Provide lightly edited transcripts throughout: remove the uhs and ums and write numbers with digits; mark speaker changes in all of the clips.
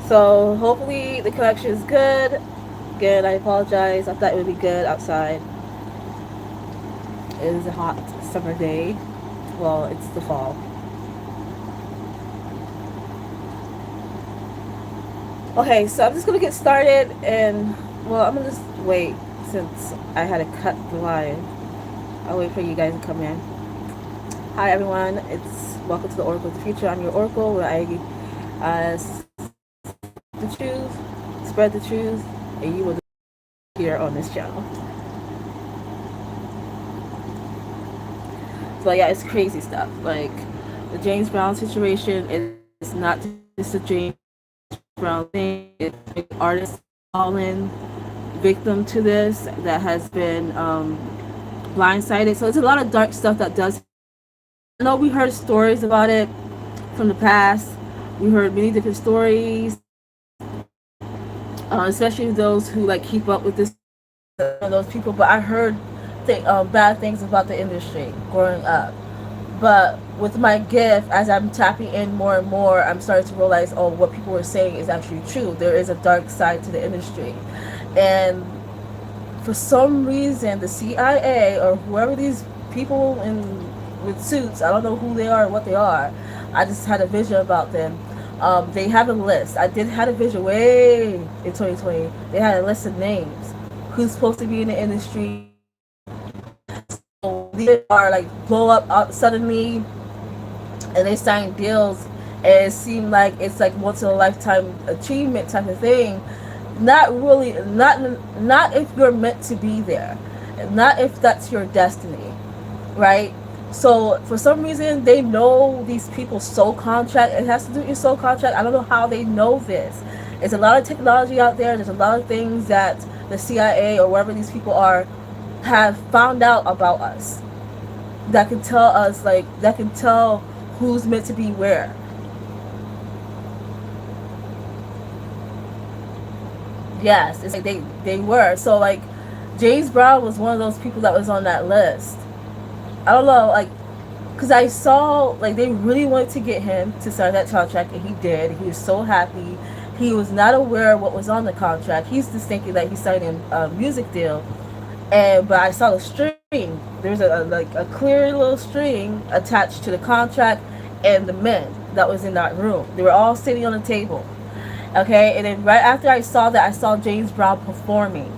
Speaker 1: So hopefully the connection is good. Again, I apologize. I thought it would be good outside. It is a hot summer day. Well, it's the fall. Okay, so I'm just gonna get started, and well, I'm gonna just wait since I had to cut the live. I'll wait for you guys to come in. Hi everyone, it's welcome to the Oracle of the Future. I'm your Oracle, where I the truth, spread the truth, and you will here on this channel. So yeah, it's crazy stuff. Like the James Brown situation is not just a James Brown thing. It's artists fallen victim to this that has been blindsided. So it's a lot of dark stuff that does. I know we heard stories about it from the past. We heard many different stories, especially those who like keep up with this. Those people, but I heard bad things about the industry growing up. But with my gift, as I'm tapping in more and more, I'm starting to realize, oh, what people were saying is actually true. There is a dark side to the industry, and for some reason, the CIA or whoever these people in with suits, I don't know who they are or what they are. I just had a vision about them. They have a list. I did had a vision way in 2020. They had a list of names who's supposed to be in the industry. So these are like blow up suddenly, and they sign deals, and it seemed like it's like once in a lifetime achievement type of thing. Not really, not if you're meant to be there, not if that's your destiny, right? So for some reason they know these people's soul contract. It has to do with your soul contract. I don't know how they know this. There's a lot of technology out there. There's a lot of things that the CIA or wherever these people are have found out about us that can tell us, like, that can tell who's meant to be where. Yes, it's like they were. So like James Brown was one of those people that was on that list. I don't know, like, because I saw like they really wanted to get him to sign that contract, and he did. He was so happy. He was not aware of what was on the contract. He's just thinking that he's signing a music deal, and but I saw the string. There's like a clear little string attached to the contract and the men that was in that room. They were all sitting on the table. Okay, and then right after I saw that, I saw James Brown performing,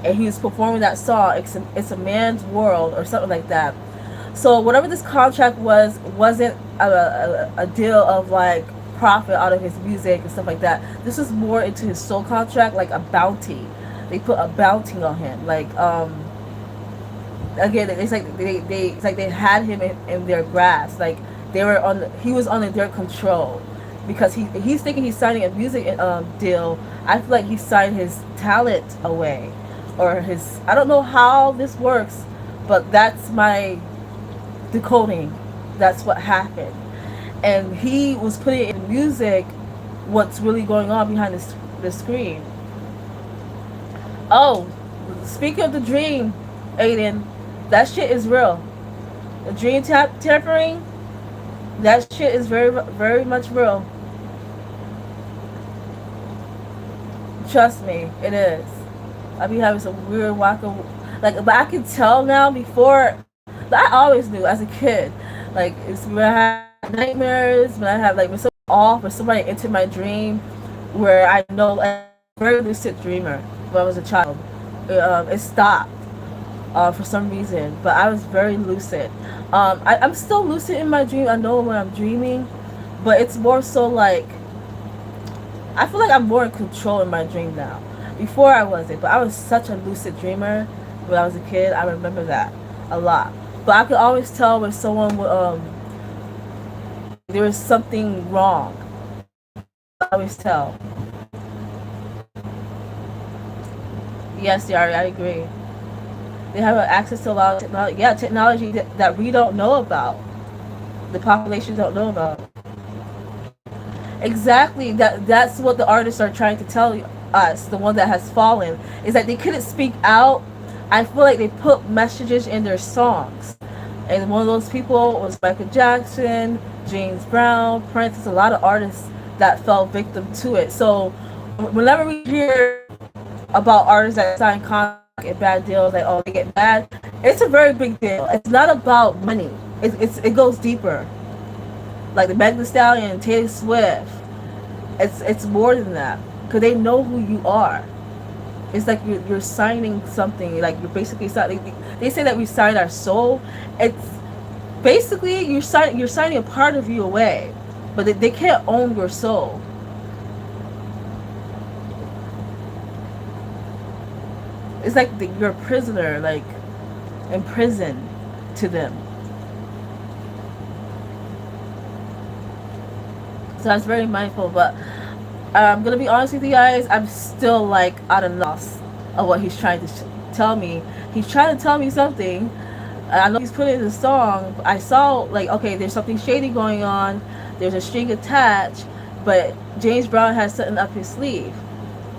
Speaker 1: and he was performing that song. It's a man's world or something like that. So whatever this contract wasn't a deal of like profit out of his music and stuff like that. This was more into his soul contract, like a bounty. They put a bounty on him, like again, it's like it's like they had him in their grasp, like they were on, he was under their control, because he's thinking he's signing a music deal. I feel like he signed his talent away, or his, I don't know how this works, but that's my decoding. That's what happened, and he was putting in music what's really going on behind the screen. Oh, speaking of the dream, Aiden, that shit is real. The dream tampering, that shit is very much real. Trust me, it is. I be having some weird wacko, like, but I can tell now. Before, I always knew as a kid, like, it's when I have nightmares, when I have like when something off, or somebody entered my dream, where I know, like, very lucid dreamer when I was a child. It stopped for some reason, but I was very lucid. I'm still lucid in my dream. I know when I'm dreaming, but it's more so like I feel like I'm more in control in my dream now. Before I wasn't, but I was such a lucid dreamer when I was a kid. I remember that a lot. But I could always tell when someone there was something wrong. I always tell. Yes, Yari, I agree. They have access to a lot of technology. Yeah, technology that we don't know about. The population don't know about. Exactly. That's what the artists are trying to tell us. The one that has fallen is that they couldn't speak out. I feel like they put messages in their songs, and one of those people was Michael Jackson, James Brown, Prince. A lot of artists that fell victim to it. So whenever we hear about artists that sign contracts and bad deals, like, oh, they get bad, it's a very big deal. It's not about money. It goes deeper. Like the Megan Thee Stallion, Taylor Swift, it's more than that, because they know who you are. It's like you're signing something. Like you're basically signing. They say that we sign our soul. It's basically you're signing a part of you away, but they can't own your soul. It's like you're a prisoner, like in prison to them. So I was very mindful, but I'm gonna be honest with you guys. I'm still like at a loss of what he's trying to tell me. He's trying to tell me something. I know he's putting in the song. I saw like, okay, there's something shady going on. There's a string attached, but James Brown has something up his sleeve.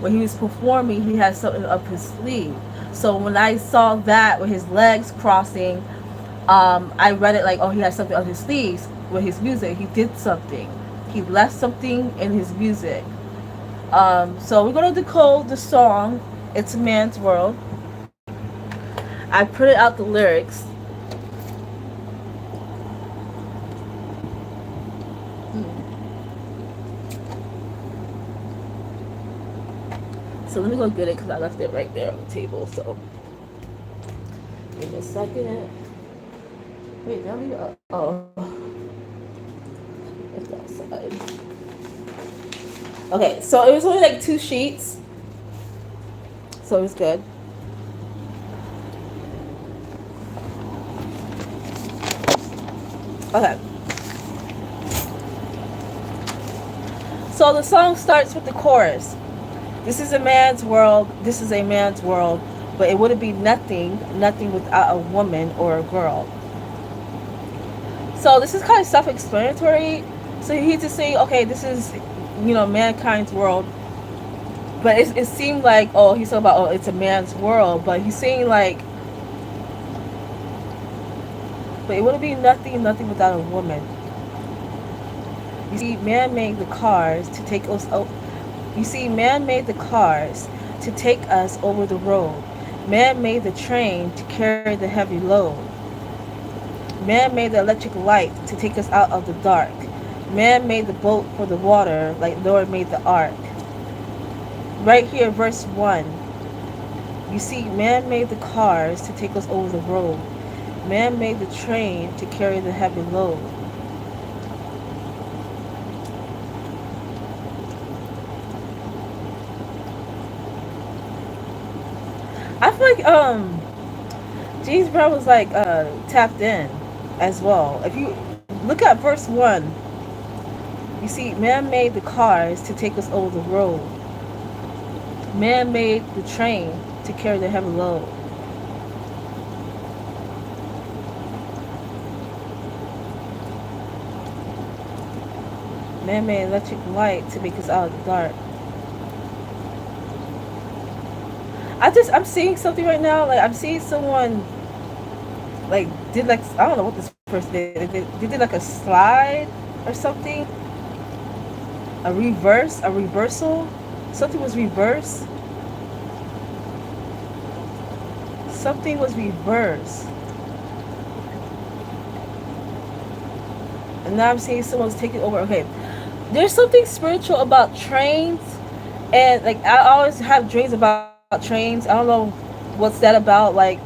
Speaker 1: When he was performing, he had something up his sleeve. So when I saw that with his legs crossing, I read it like, oh, he has something up his sleeves with his music. He did something. He left something in his music. So we're gonna decode the song. It's a Man's World. I printed out the lyrics. So let me go get it because I left it right there on the table. So give me a second. Wait, now we oh, it's outside. Okay, so it was only like 2 sheets, so it was good. Okay. So the song starts with the chorus. This is a man's world, this is a man's world, but it wouldn't be nothing without a woman or a girl. So this is kind of self-explanatory. So he's just saying, okay, this is, mankind's world. But it seemed like, oh, he's talking about, oh, it's a man's world. But he's saying like, but it wouldn't be nothing without a woman. You see, man made the cars to take us out. You see, man made the cars to take us over the road. Man made the train to carry the heavy load. Man made the electric light to take us out of the dark. Man made the boat for the water like Noah made the ark. Right here, verse 1. You see, man made the cars to take us over the road. Man made the train to carry the heavy load. I feel like James Brown was like tapped in as well. If you look at verse 1, you see, man made the cars to take us over the road. Man made the train to carry the heavy load. Man made electric light to make us out of the dark. I'm seeing something right now. Like I'm seeing someone like did like, I don't know what this person did. They did like a slide or something. A reversal. Something was reversed. Something was reversed. And now I'm seeing someone's taking over. Okay. There's something spiritual about trains, and like I always have dreams about trains. I don't know what's that about. Like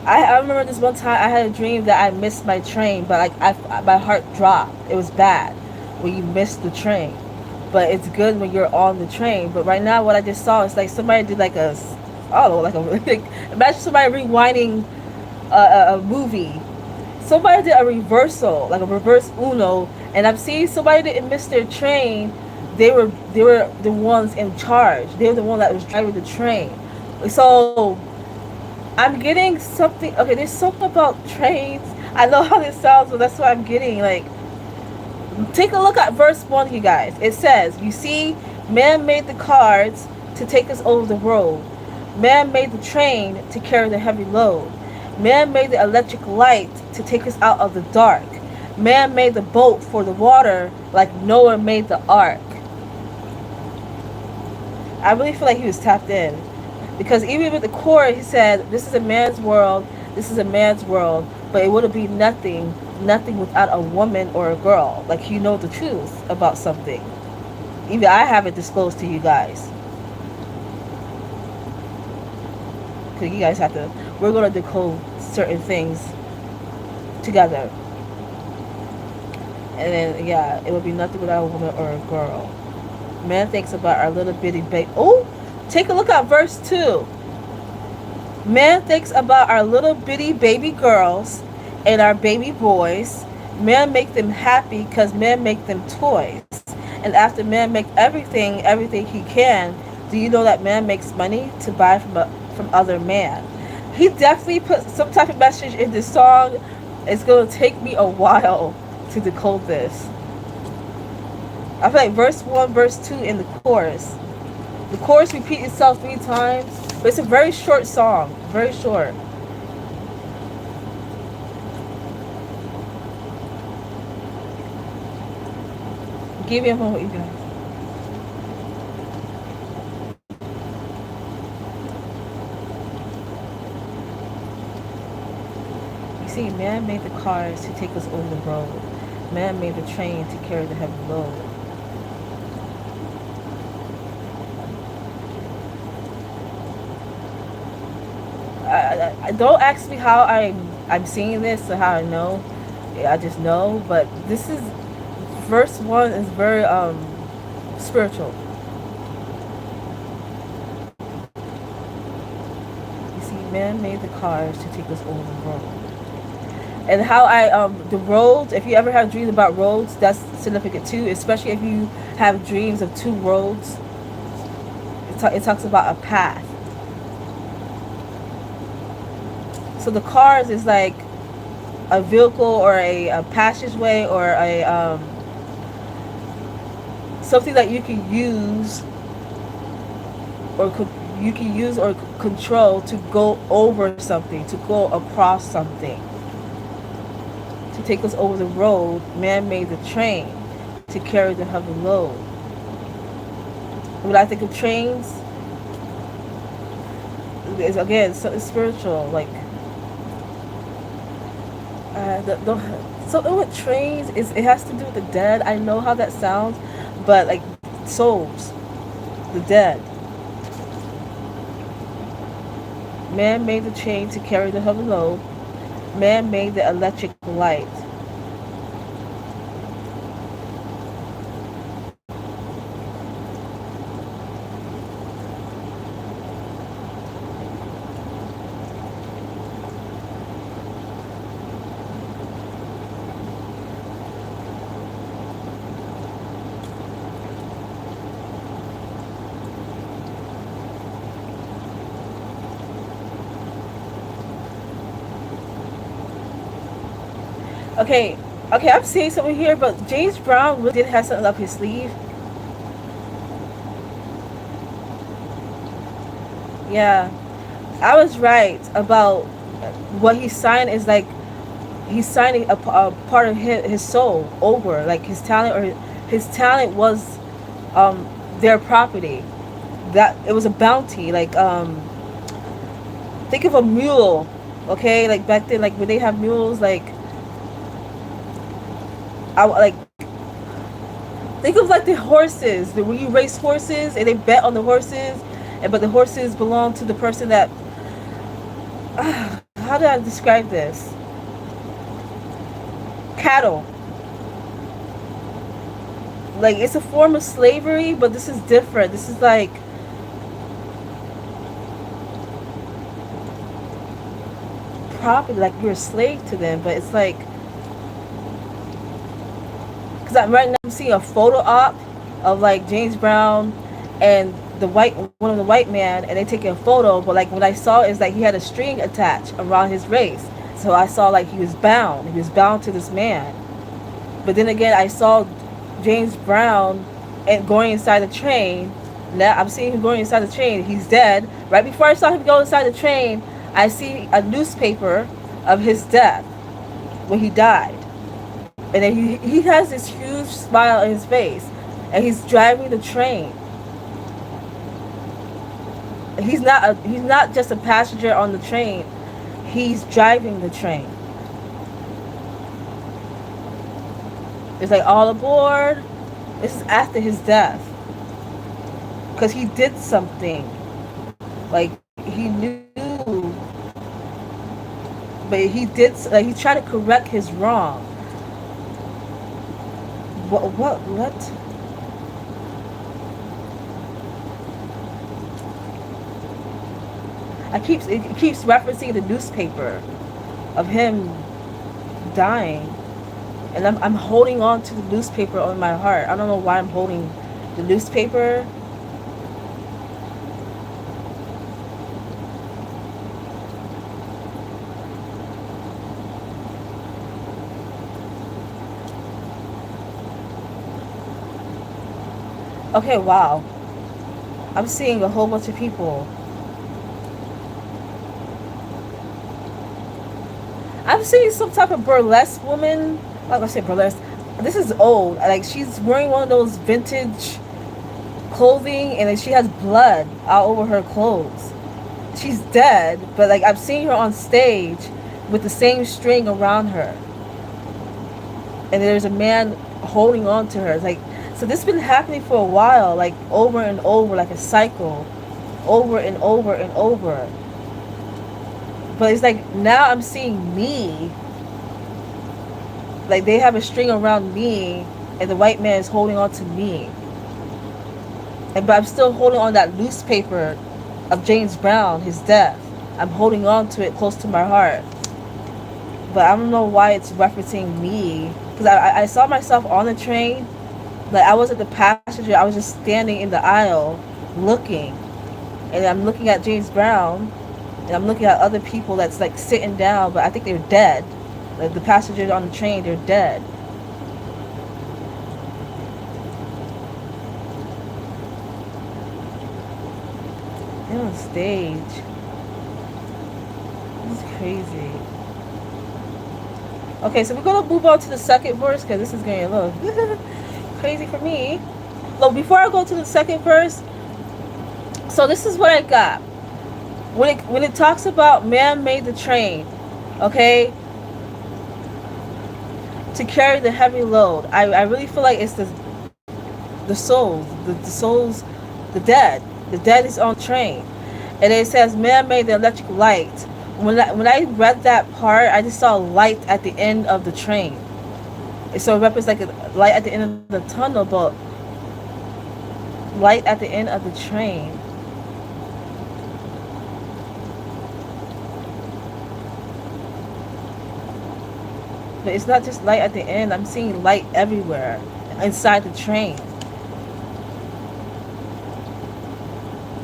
Speaker 1: I remember this one time I had a dream that I missed my train, but like my heart dropped. It was bad when you miss the train, but it's good when you're on the train. But right now what I just saw is like somebody did like a, I don't know, like imagine somebody rewinding a movie. Somebody did a reversal, like a reverse Uno, and I'm seeing somebody didn't miss their train. They were the ones in charge. They were the one that was driving the train. So I'm getting something. Okay, there's something about trains. I know how this sounds, but that's what I'm getting. Like, take a look at verse 1, you guys. It says, you see, man made the cars to take us over the road. Man made the train to carry the heavy load. Man made the electric light to take us out of the dark. Man made the boat for the water like Noah made the ark. I really feel like he was tapped in, because even with the chorus, he said, "This is a man's world. This is a man's world, but it would be nothing, nothing without a woman or a girl." Like, you know the truth about something. Even I haven't disclosed to you guys, because you guys have to. We're gonna decode certain things together, and then yeah, it would be nothing without a woman or a girl. Man thinks about our little bitty baby. Oh, take a look at verse 2. Man thinks about our little bitty baby girls and our baby boys. Man make them happy because man make them toys. And after man make everything he can, do you know that man makes money to buy from other man? He definitely put some type of message in this song. It's going to take me a while to decode this. I feel like verse 1, verse 2 in the chorus. The chorus repeats itself 3 times, but it's a very short song. Very short. Give me a moment, you guys. You see, man made the cars to take us over the road. Man made the train to carry the heavy load. Don't ask me how I'm seeing this or how I know. Yeah, I just know. But this is verse 1 is very spiritual. You see, man made the cars to take us over the road. And how the roads. If you ever have dreams about roads, that's significant too. Especially if you have dreams of 2 roads. It talks about a path. So the cars is like a vehicle or a passageway or a something that you can use or control to go over something, to go across something, to take us over the road. Man made the train to carry the heavy load. When I think of trains, it's again something spiritual, like. Something with trains is it has to do with the dead. I know how that sounds, but like souls, the dead. Man made the chain to carry the heavy load. Man made the electric light. Okay, I'm seeing something here, but James Brown really did have something up his sleeve. Yeah, I was right about what he signed is like he's signing a part of his soul over, like his talent, or his talent was their property. That it was a bounty, like think of a mule, okay? Like back then, like when they have mules, like I like think of like the horses. When you race horses and they bet on the horses, but the horses belong to the person that. How do I describe this? Cattle. Like it's a form of slavery, but this is different. This is like property, like you're a slave to them, but it's like. Because right now I'm seeing a photo op of like James Brown and one of the white man, and they taking a photo. But like what I saw is like he had a string attached around his waist, so I saw like he was bound. He was bound to this man. But then again, I saw James Brown and going inside the train. Now I'm seeing him going inside the train. He's dead. Right before I saw him go inside the train, I see a newspaper of his death when he died. And then he has this huge smile on his face. And he's driving the train. He's not just a passenger on the train. He's driving the train. It's like all aboard. This is after his death because he did something. Like he knew, but he did. Like he tried to correct his wrong. What? What? What? It keeps referencing the newspaper of him dying, and I'm holding on to the newspaper on my heart. I don't know why I'm holding the newspaper. Okay, wow. I'm seeing a whole bunch of people. I'm seeing some type of burlesque woman. I'm not gonna say burlesque. This is old. Like she's wearing one of those vintage clothing, and then she has blood all over her clothes. She's dead, but like I'm seeing her on stage with the same string around her, and there's a man holding on to her. It's like, so this has been happening for a while, like over and over, like a cycle, over and over and over. But it's like now I'm seeing me. Like they have a string around me, and the white man is holding on to me. And but I'm still holding on that newspaper of James Brown, his death. I'm holding on to it close to my heart. But I don't know why it's referencing me. Because I saw myself on the train. Like I wasn't the passenger. I was just standing in the aisle looking. And I'm looking at James Brown. And I'm looking at other people that's like sitting down. But I think they're dead. Like the passengers on the train, they're dead. They're on stage. This is crazy. Okay, so we're gonna move on to the second verse because this is getting a little crazy for me. Look, before I go to the second verse, so this is what I got. When it talks about man made the train, okay, to carry the heavy load, I really feel like it's the souls, the souls, the dead. The dead is on train, and it says man made the electric light. When I read that part, I just saw light at the end of the train. So it represents like a light at the end of the tunnel, but light at the end of the train. But it's not just light at the end. I'm seeing light everywhere inside the train.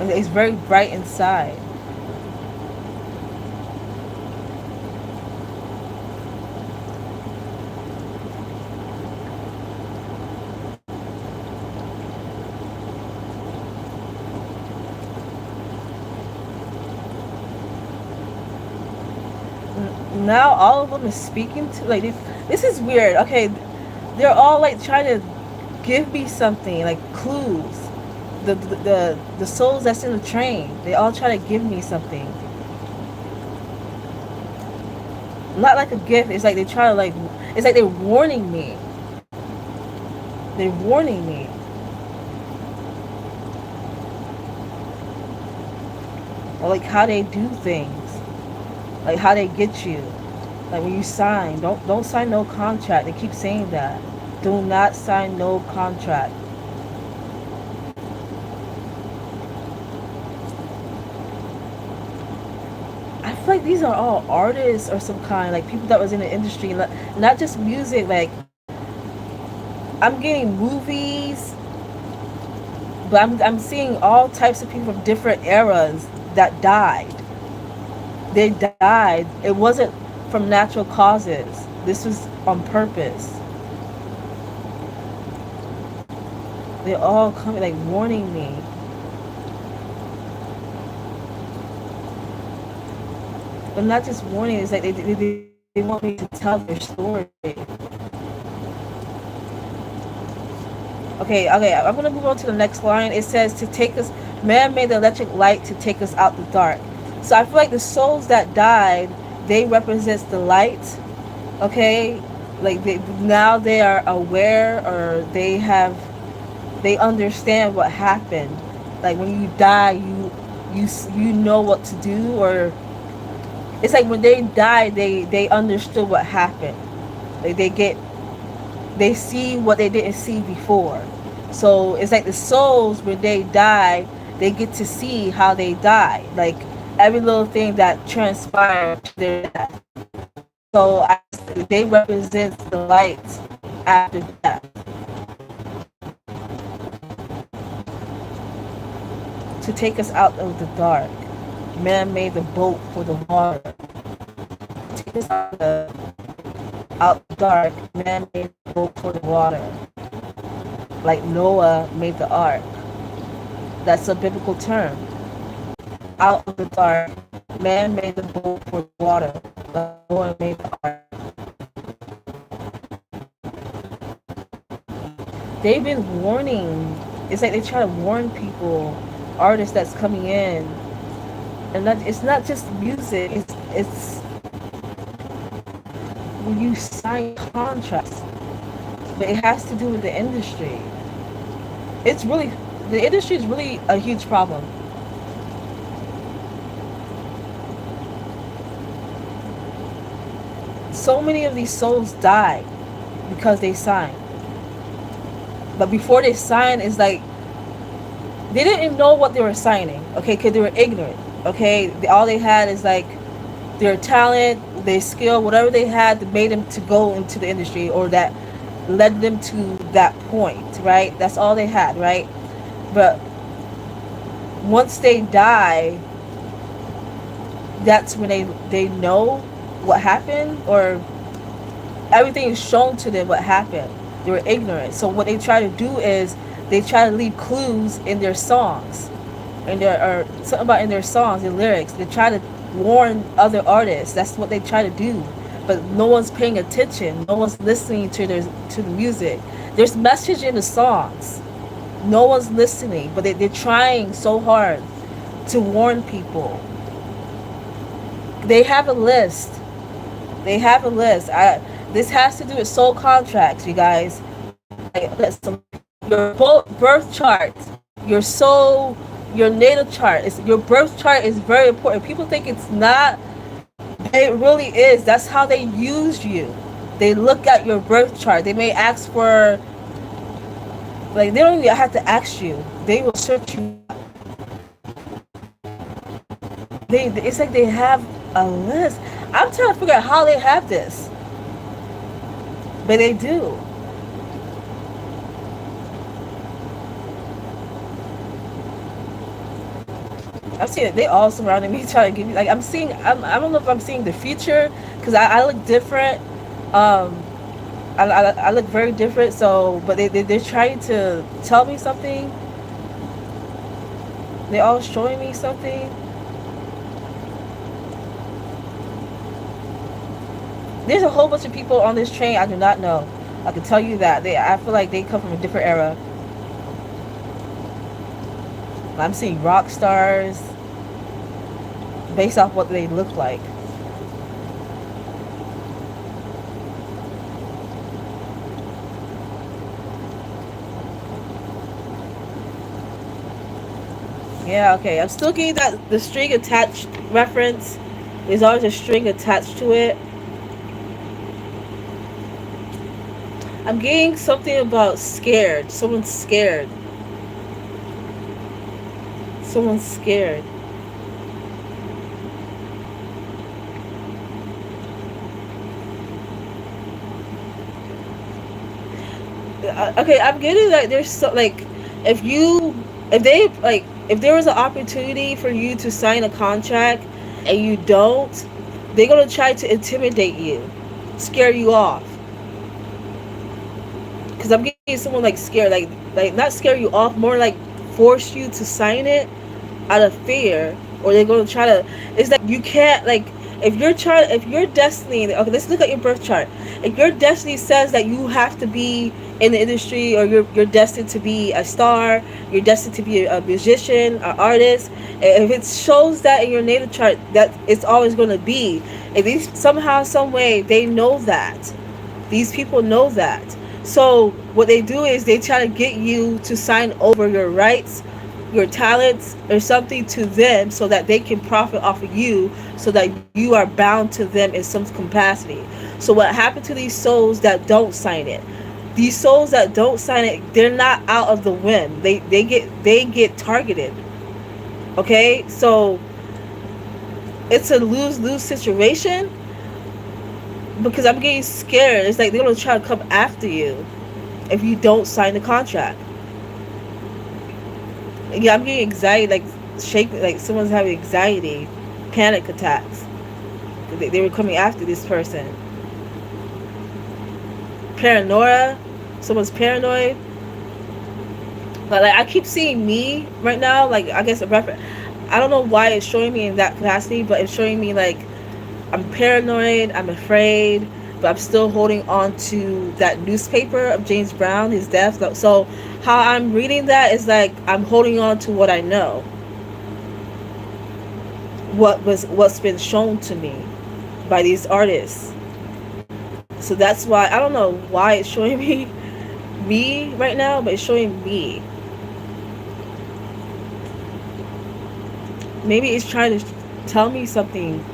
Speaker 1: And it's very bright inside. Now all of them is speaking to like this is weird. Okay, they're all like trying to give me something, like clues. The souls that's in the train, they all try to give me something. Not like a gift. It's like they try to like. It's like they're warning me. They're warning me. Or like how they do things. Like how they get you. Like when you sign, don't sign no contract. They keep saying that. Do not sign no contract. I feel like these are all artists or some kind, like people that was in the industry, not just music. Like I'm getting movies, but I'm seeing all types of people from different eras that died. They died. It wasn't from natural causes. This was on purpose. They're all coming, like warning me. But not just warning, it's like they want me to tell their story. Okay, Okay, I'm gonna move on to the next line. It says to take us, man made the electric light to take us out the dark. So I feel like the souls that died, they represents the light. Okay, like now they are aware, or they understand what happened. Like when you die, you know what to do, or it's like when they die, they understood what happened. Like they see what they didn't see before. So it's like the souls, when they die, they get to see how they died, like every little thing that transpired to their death. So they represent the light after death. To take us out of the dark, man made the boat for the water. To take us out the dark, man made the boat for the water. Like Noah made the ark. That's a biblical term. Out of the dark, man made the boat for the water. Like Noah made the ark. They've been warning. It's like they try to warn people, artists that's coming in, and it's not just music. It's when you sign contracts, but it has to do with the industry. It's really, the industry is really a huge problem. So many of these souls die because they signed. But before they signed, it's like they didn't know what they were signing, okay, because they were ignorant, okay. All they had is like their talent, their skill, whatever they had that made them to go into the industry, or that led them to that point, right? That's all they had, right? But once they die, that's when they know what happened, or everything is shown to them what happened. They were ignorant. So what they try to do is they try to leave clues in their songs, and there are something about in their songs, their lyrics. They try to warn other artists. That's what they try to do. But no one's paying attention. No one's listening to the music. There's message in the songs. No one's listening, but they're trying so hard to warn people. They have a list. They have a list. This has to do with soul contracts, you guys. Your birth chart, your soul, your natal chart. Your birth chart is very important. People think it's not. It really is. That's how they use you. They look at your birth chart. They may ask for, like, they don't even have to ask you. They will search you. It's like they have a list. I'm trying to figure out how they have this, but they do. I'm seeing it. They all surrounding me trying to give me, like, I'm seeing, I don't know if I'm seeing the future, because I look different. I look very different. So, but they're trying to tell me something. They're all showing me something. There's a whole bunch of people on this train I do not know. I can tell you that. I feel like they come from a different era. I'm seeing rock stars based off what they look like. Yeah, okay. I'm still getting that the string attached reference. There's always a string attached to it. I'm getting something about scared. Someone's scared. Someone's scared. Okay, I'm getting that there's so, like, if there was an opportunity for you to sign a contract and you don't, they're gonna try to intimidate you, scare you off. Because I'm getting someone like scared, like not scare you off, more like force you to sign it out of fear, or they're gonna try to. It's like you can't, like, if your destiny. Okay, let's look at your birth chart. If your destiny says that you have to be in the industry, or you're destined to be a star, you're destined to be a musician, an artist. If it shows that in your natal chart, that it's always going to be. If these somehow, some way, they know that. These people know that. So what they do is they try to get you to sign over your rights, your talents, or something to them, so that they can profit off of you, so that you are bound to them in some capacity. So what happened to these souls that don't sign it? These souls that don't sign it, they're not out of the whim. They get targeted. Okay, so it's a lose-lose situation, because I'm getting scared. It's like they're gonna try to come after you if you don't sign the contract. Yeah, I'm getting anxiety, like shaking, like someone's having anxiety, panic attacks. They were coming after this person. Paranoia, someone's paranoid. But like I keep seeing me right now, like I guess a reference. I don't know why it's showing me in that capacity, but it's showing me like I'm paranoid, I'm afraid, but I'm still holding on to that newspaper of James Brown, his death. So how I'm reading that is like I'm holding on to what I know, what's been shown to me by these artists. So that's why I don't know why it's showing me right now, but it's showing me. Maybe it's trying to tell me something.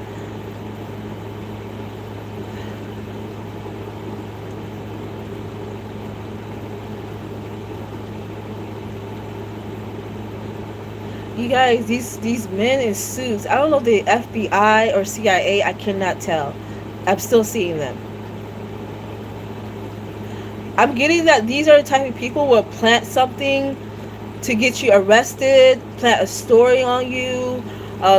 Speaker 1: You guys, these men in suits, I don't know if they're FBI or CIA, I cannot tell. I'm still seeing them. I'm getting that these are the type of people who will plant something to get you arrested, plant a story on you.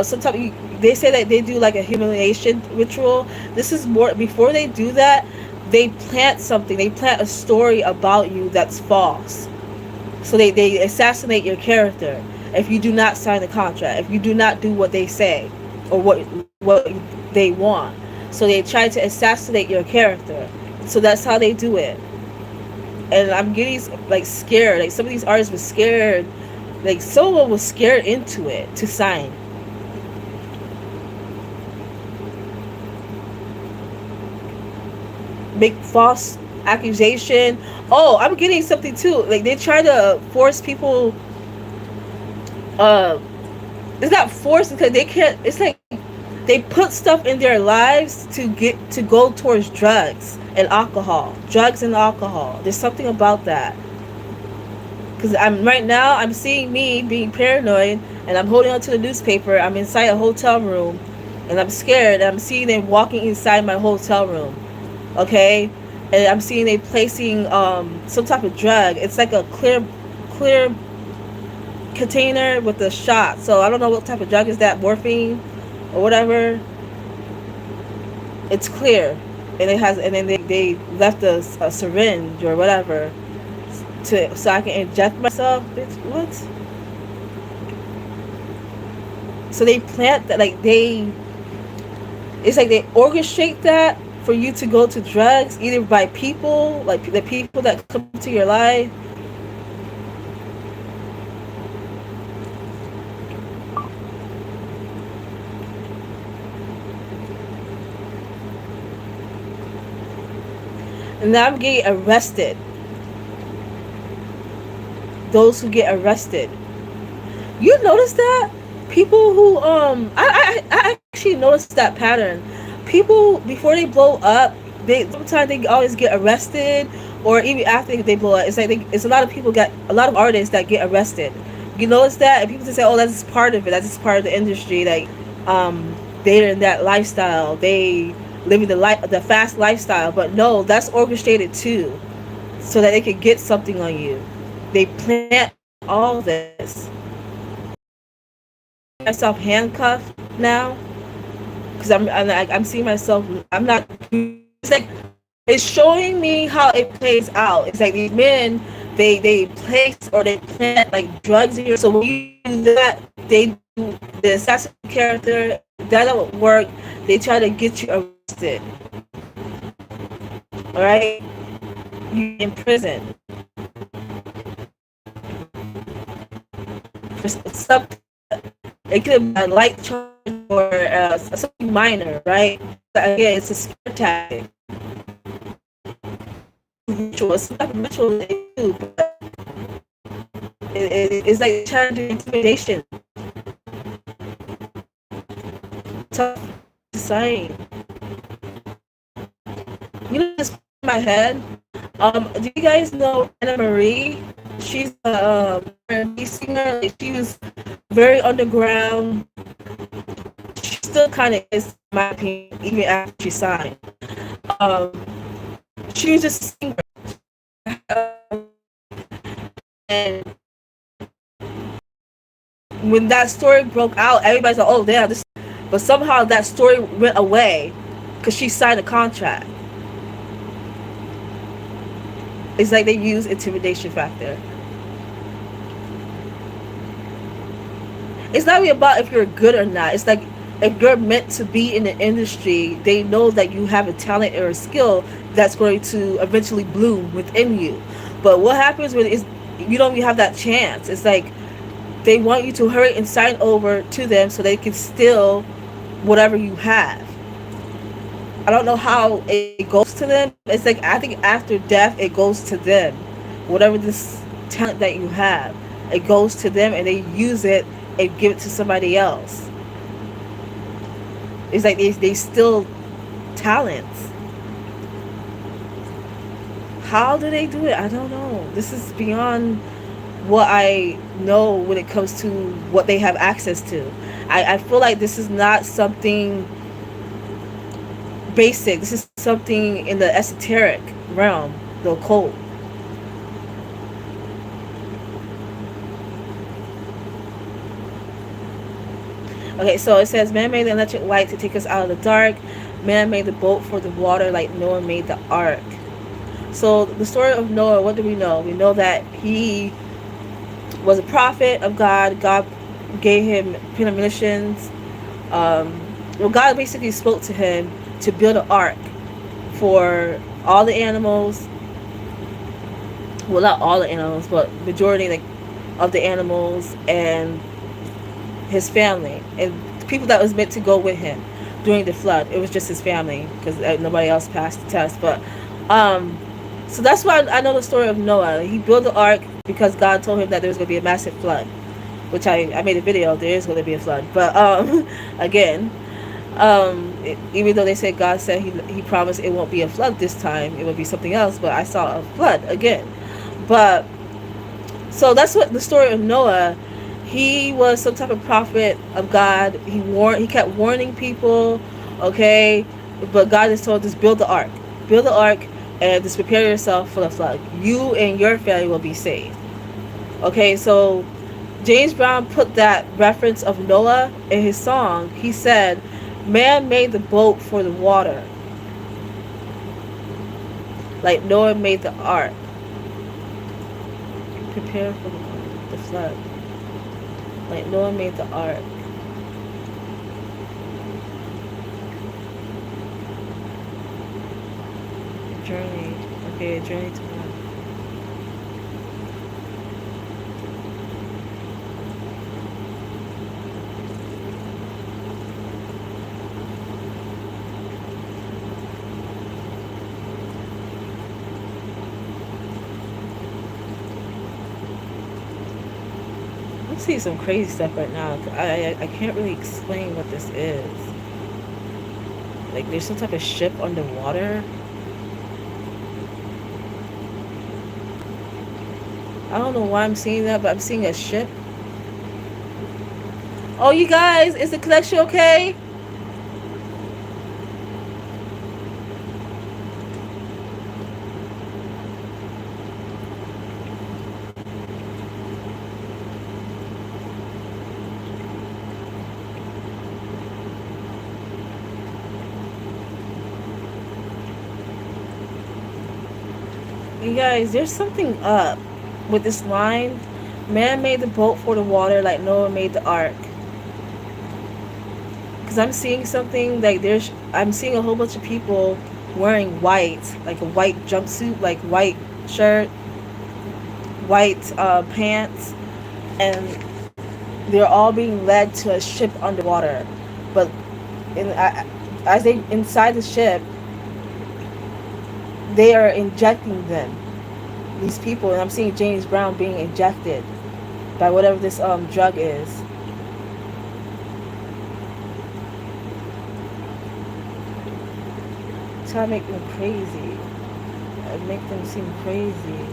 Speaker 1: Sometimes they say that they do like a humiliation ritual. This is more, before they do that, they plant something. They plant a story about you that's false. So they assassinate your character if you do not sign the contract, if you do not do what they say or what they want. So they try to assassinate your character. So that's how they do it. And I'm getting like scared. Like some of these artists were scared. Like someone was scared into it to sign. Make false accusation. Oh, I'm getting something too. Like they try to force people. It's not forced because they can't. It's like they put stuff in their lives to go towards drugs and alcohol. Drugs and alcohol. There's something about that. Because I'm seeing me being paranoid, and I'm holding onto the newspaper. I'm inside a hotel room, and I'm scared. And I'm seeing them walking inside my hotel room. Okay, and I'm seeing they placing some type of drug. It's like a clear container with a shot. So I don't know what type of drug is that, morphine or whatever. It's clear, and it has, and then they left a syringe or whatever so I can inject myself. Bitch, what? So they plant that, like it's like they orchestrate that for you to go to drugs, either by people, like the people that come to your life. And now I'm getting arrested. Those who get arrested. You notice that? People who I actually noticed that pattern. People before they blow up, sometimes they always get arrested, or even after they blow up. It's like it's a lot of artists that get arrested. You notice that, and people just say, "Oh, that's just part of it. That's just part of the industry." Like, they're in that lifestyle. They living the fast lifestyle. But no, that's orchestrated too, so that they can get something on you. They plant all this. Myself handcuffed now because I'm seeing myself. I'm not. It's like it's showing me how it plays out. It's like these men, they place or they plant like drugs in you. So when you do that, they do the assassin character. That don't work. They try to get you arrested. All right. you in prison for something. It could be a light charge or something minor, right? But again, it's a scare tactic. Ritual. It's not a ritual they do, but it's like trying to do intimidation. Tough design. You know, just in my head. Do you guys know Anna Marie? She's a R&B singer. Like, she was very underground. She still kind of is, in my opinion, even after she signed. Um, she was just a singer. And when that story broke out, everybody's like, "Oh, damn!" This, but somehow that story went away because she signed a contract. It's like they use intimidation factor. It's not really about if you're good or not. It's like if you're meant to be in the industry, they know that you have a talent or a skill that's going to eventually bloom within you. But what happens when you don't even have that chance? It's like they want you to hurry and sign over to them so they can steal whatever you have. I don't know how it goes to them. It's like I think after death it goes to them. Whatever this talent that you have, it goes to them and they use it and give it to somebody else. It's like they steal talents. How do they do it? I don't know. This is beyond what I know when it comes to what they have access to. I feel like this is not something basic. This is something in the esoteric realm, the occult. Okay, so it says, man made the electric light to take us out of the dark. Man made the boat for the water like Noah made the ark. So the story of Noah, what do we know? We know that he was a prophet of God. God gave him premonitions. Well, God basically spoke to him to build an ark for all the animals. Well, not all the animals, but majority of the animals and his family and the people that was meant to go with him during the flood. It was just his family because nobody else passed the test. But so that's why I know the story of Noah. He built the ark because God told him that there was going to be a massive flood, which I made a video. There is going to be a flood, but again, even though they said God said he promised it won't be a flood this time, it will be something else. But I saw a flood again. But so that's what the story of Noah. He was some type of prophet of God. He kept warning people, okay, but God just told us build the ark, and just prepare yourself for the flood. You and your family will be saved. Okay, so James Brown put that reference of Noah in his song. He said, "Man made the boat for the water, like Noah made the ark. Prepare for the flood, like Noah made the ark." Journey. Okay, journey to one. I'm seeing some crazy stuff right now. I can't really explain what this is. Like there's some type of ship underwater. I don't know why I'm seeing that, but I'm seeing a ship. Oh, you guys, is the connection okay? You guys, there's something up with this line. Man made the boat for the water like Noah made the ark. Because I'm seeing something like I'm seeing a whole bunch of people wearing white, like a white jumpsuit, like white shirt, white pants, and they're all being led to a ship underwater. But as they inside the ship, they are injecting them. These people, and I'm seeing James Brown being injected by whatever this drug is. Trying to make them crazy. Make them seem crazy.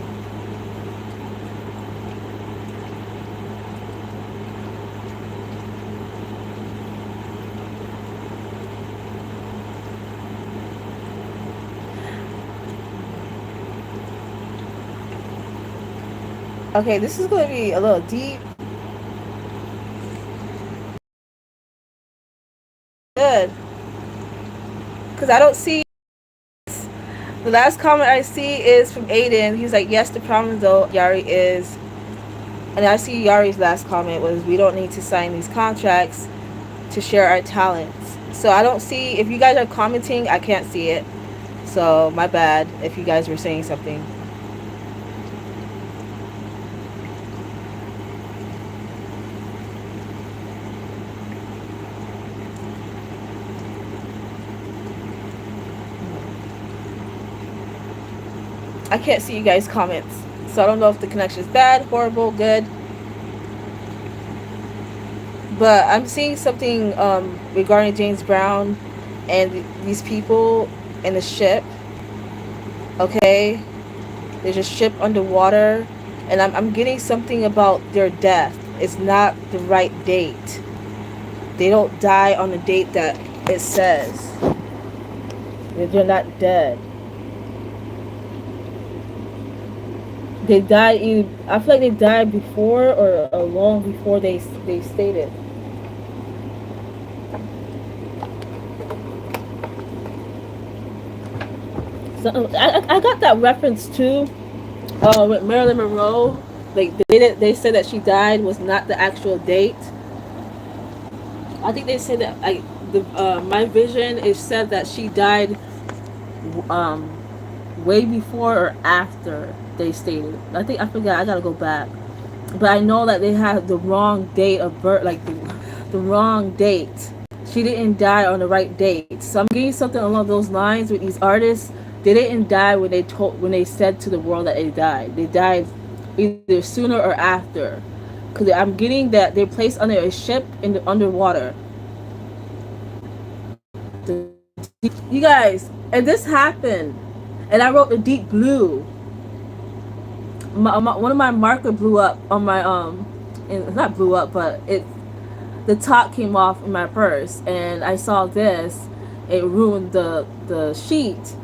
Speaker 1: Okay, this is going to be a little deep. Good. Because I don't see. The last comment I see is from Aiden. He's like, yes, the problem though, Yari, is. And I see Yari's last comment was, we don't need to sign these contracts to share our talents. So I don't see. If you guys are commenting, I can't see it. So my bad if you guys were saying something. I can't see you guys' comments. So I don't know if the connection is bad, horrible, good. But I'm seeing something regarding James Brown and these people in the ship. Okay? There's a ship underwater. And I'm getting something about their death. It's not the right date. They don't die on the date that it says. They're not dead. They died either, I feel like they died before or long before they stated. So I got that reference too with Marilyn Monroe. Like they said that she died was not the actual date. I think they said that my vision is said that she died um way before or after they stated. I forgot. I gotta go back, but I know that they had the wrong date of birth, like the wrong date. She didn't die on the right date. So I'm getting something along those lines with these artists. They didn't die when they said to the world that they died. They died either sooner or after. Because I'm getting that they're placed under a ship in the underwater. You guys, and this happened, and I wrote the deep blue. One of my marker blew up on my and not blew up, but the top came off in my purse, and I saw this. It ruined the sheet,